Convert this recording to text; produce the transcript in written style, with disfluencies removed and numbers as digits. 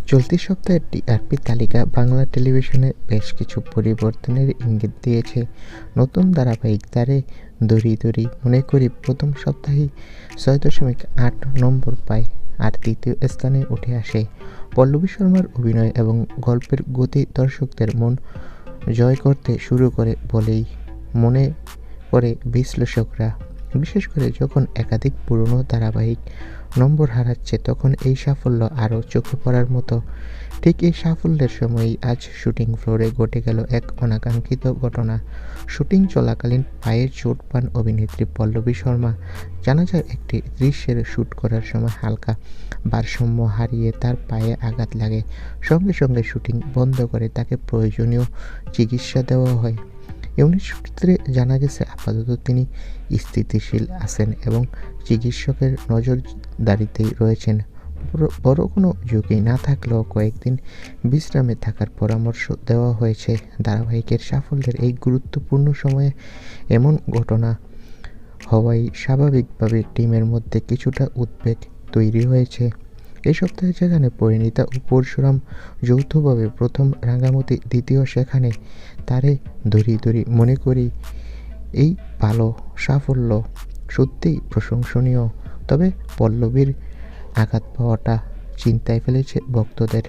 চলতি সপ্তাহের টিআরপি তালিকা বাংলা টেলিভিশনে বেশ কিছু পরিবর্তনের ইঙ্গিত দিয়েছে। নতুন ধারাবাহিক দ্বারে দড়ি দড়ি মনে করি প্রথম সপ্তাহেই ৬.৮ নম্বর পায়, আর দ্বিতীয় স্থানে উঠে আসে। পল্লবী শর্মার অভিনয় এবং গল্পের গতি দর্শকদের মন জয় করতে শুরু করে বলেই মনে করে বিশ্লেষকরা। বিশেষ করে যখন একাধিক পুরনো ধারাবাহিক নম্বর হারাচ্ছে, তখন এই সাফল্য আরও চোখে পড়ার মতো। ঠিক এই সাফল্যের সময়ই আজ শুটিং ফ্লোরে ঘটে গেল এক অনাকাঙ্ক্ষিত ঘটনা। শুটিং চলাকালীন পায়ে চোট পান অভিনেত্রী পল্লবী শর্মা। জানা যায়, একটি দৃশ্যের শ্যুট করার সময় হালকা ভারসাম্য হারিয়ে তার পায়ে আঘাত লাগে। সঙ্গে সঙ্গে শুটিং বন্ধ করে তাকে প্রয়োজনীয় চিকিৎসা দেওয়া হয়। ইউনিট সূত্রে জানা গেছে, আপাতত তিনি স্থিতিশীল আছেন এবং চিকিৎসকের নজরদারিতেই রয়েছেন। বড় কোনো ঝুঁকি না থাকলেও কয়েকদিন বিশ্রামে থাকার পরামর্শ দেওয়া হয়েছে। ধারাবাহিকের সাফল্যের এই গুরুত্বপূর্ণ সময়ে এমন ঘটনা হওয়ায় স্বাভাবিকভাবে টিমের মধ্যে কিছুটা উদ্বেগ তৈরি হয়েছে। এই সপ্তাহে যেখানে পরিণীতা ও পরশুরাম যৌথভাবে প্রথম রাঙামতি, দ্বিতীয় সেখানে তারে দড়ি দড়ি মনে করি এই ভালো সাফল্য সত্যিই প্রশংসনীয়। তবে পল্লবীর আঘাত পাওয়াটা চিন্তায় ফেলেছে ভক্তদের।